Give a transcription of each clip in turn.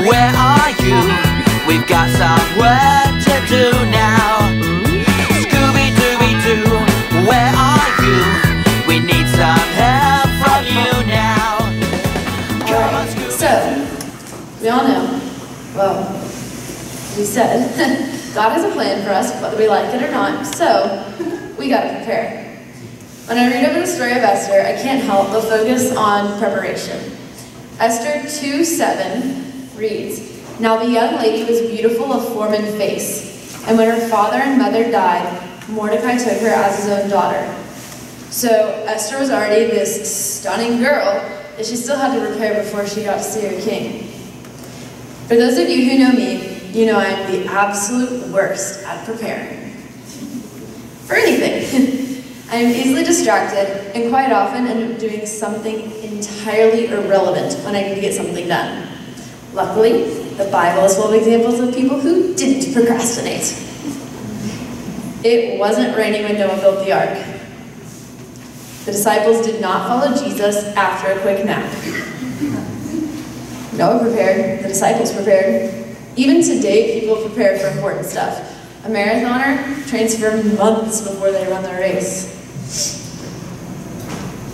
where are you? We've got some work to do now. Scooby-Dooby-Doo, where are you? We need some help from you now. Come on, Scooby. So, we all know, well, we said, God has a plan for us, whether we like it or not, so we gotta prepare. When I read over the story of Esther, I can't help but focus on preparation. Esther 2:7 reads, "Now the young lady was beautiful of form and face, and when her father and mother died, Mordecai took her as his own daughter." So Esther was already this stunning girl that she still had to prepare before she got to see her king. For those of you who know me, you know I am the absolute worst at preparing. For anything. I am easily distracted and quite often end up doing something entirely irrelevant when I need to get something done. Luckily, the Bible is full of examples of people who didn't procrastinate. It wasn't raining when Noah built the ark. The disciples did not follow Jesus after a quick nap. Noah prepared, the disciples prepared. Even today, people prepare for important stuff. A marathoner trains for months before they run their race.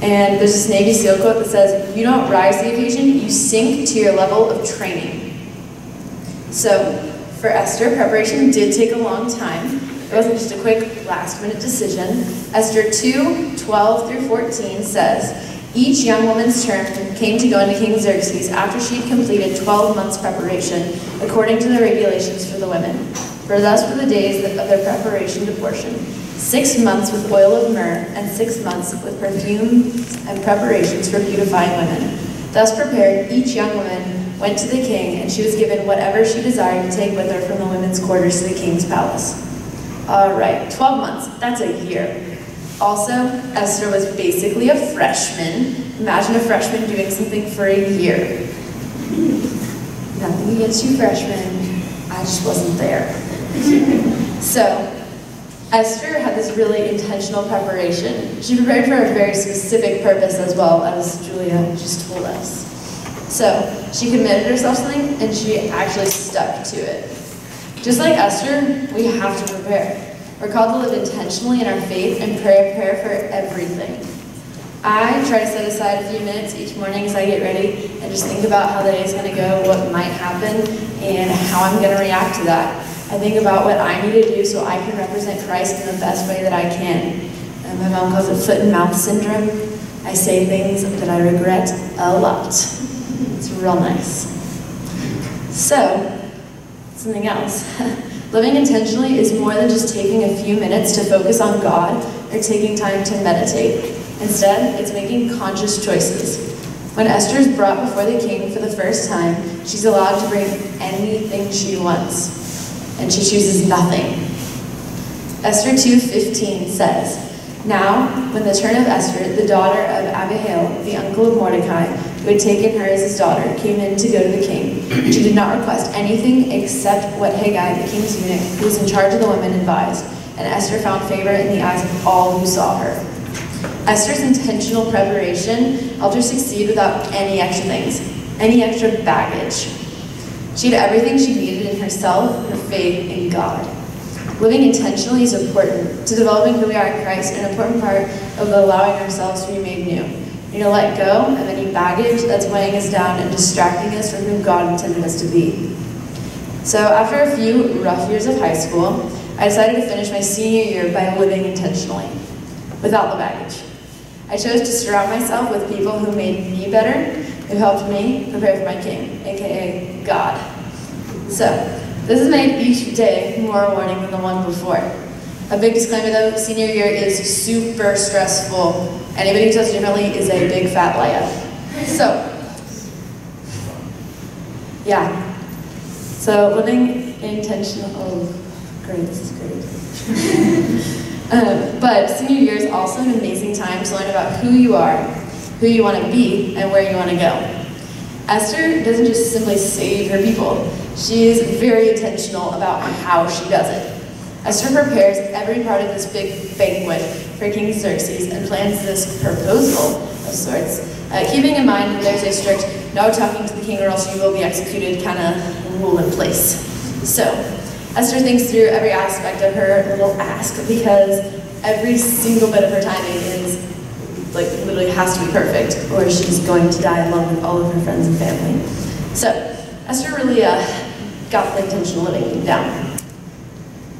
And there's this Navy SEAL quote that says, "You don't rise to the occasion, you sink to your level of training." So, for Esther, preparation did take a long time. It wasn't just a quick last-minute decision. Esther 2:12-14 says, "Each young woman's turn came to go into King Xerxes after she'd completed 12 months' preparation, according to the regulations for the women. For thus were the days of their preparation to portion, 6 months with oil of myrrh, and 6 months with perfumes and preparations for beautifying women. Thus prepared, each young woman went to the king, and she was given whatever she desired to take with her from the women's quarters to the king's palace." All right, 12 months, that's a year. Also, Esther was basically a freshman. Imagine a freshman doing something for a year. Nothing against you freshmen, I just wasn't there. So, Esther had this really intentional preparation. She prepared for a very specific purpose as well, as Julia just told us. So, she committed herself to something and she actually stuck to it. Just like Esther, we have to prepare. We're called to live intentionally in our faith and prepare for everything. I try to set aside a few minutes each morning as I get ready and just think about how the day's going to go, what might happen, and how I'm going to react to that. I think about what I need to do so I can represent Christ in the best way that I can. And my mom calls it foot and mouth syndrome. I say things that I regret a lot. It's real nice. So, something else. Living intentionally is more than just taking a few minutes to focus on God or taking time to meditate. Instead, it's making conscious choices. When Esther is brought before the king for the first time, she's allowed to bring anything she wants, and she chooses nothing. Esther 2:15 says, "Now, when the turn of Esther, the daughter of Abihail, the uncle of Mordecai, who had taken her as his daughter, came in to go to the king, she did not request anything except what Haggai, the king's eunuch, who was in charge of the women, advised, and Esther found favor in the eyes of all who saw her." Esther's intentional preparation helped her succeed without any extra things, any extra baggage. She had everything she needed in herself and her faith in God. Living intentionally is important to developing who we are in Christ, an important part of allowing ourselves to be made new. You know, let go of any baggage that's weighing us down and distracting us from who God intended us to be. So after a few rough years of high school, I decided to finish my senior year by living intentionally, without the baggage. I chose to surround myself with people who made me better, who helped me prepare for my king, aka God. So, this has made each day more rewarding than the one before. A big disclaimer though, senior year is super stressful. Anybody who tells you differently is a big fat layup. So, yeah. So, living intentional, oh, great, this is great. But senior year is also an amazing time to learn about who you are, who you want to be, and where you want to go. Esther doesn't just simply save her people. She is very intentional about how she does it. Esther prepares every part of this big banquet for King Xerxes and plans this proposal of sorts. Keeping in mind that there's a strict no talking to the king or else you will be executed kind of rule in place. So Esther thinks through every aspect of her little ask because every single bit of her timing is like literally has to be perfect or she's going to die along with all of her friends and family. So Esther really got the intentional living down.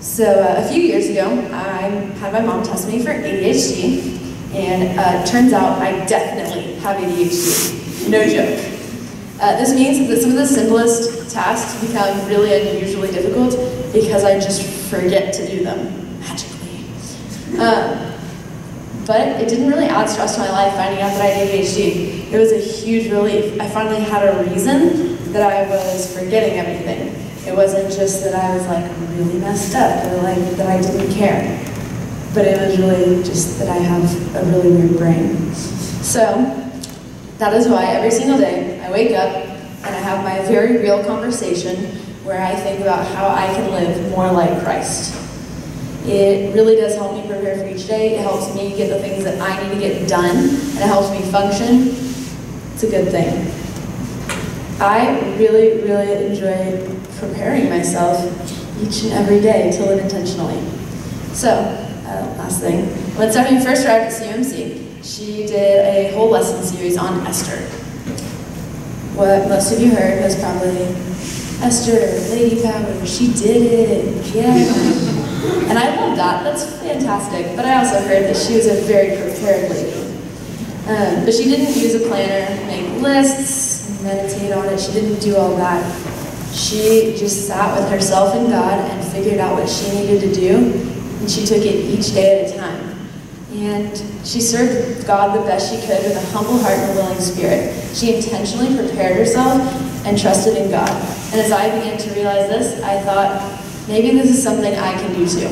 So a few years ago, I had my mom test me for ADHD, and turns out I definitely have ADHD. No joke. This means that some of the simplest tasks become really unusually difficult because I just forget to do them magically. But it didn't really add stress to my life finding out that I had ADHD. It was a huge relief. I finally had a reason that I was forgetting everything. It wasn't just that I was like really messed up or like that I didn't care. But it was really just that I have a really weird brain. So that is why every single day I wake up and I have my very real conversation where I think about how I can live more like Christ. It really does help me prepare for each day. It helps me get the things that I need to get done, and it helps me function. It's a good thing. I really, really enjoy preparing myself each and every day to live intentionally. So, last thing. When Stephanie first arrived at CMC, she did a whole lesson series on Esther. What most of you heard was probably, Esther, Lady Power, she did it, yeah. And I love that, that's fantastic. But I also heard that she was a very prepared lady. But she didn't use a planner, make lists, meditate on it, she didn't do all that. She just sat with herself and God and figured out what she needed to do, and she took it each day at a time. And she served God the best she could with a humble heart and a willing spirit. She intentionally prepared herself and trusted in God. And as I began to realize this, I thought, maybe this is something I can do too.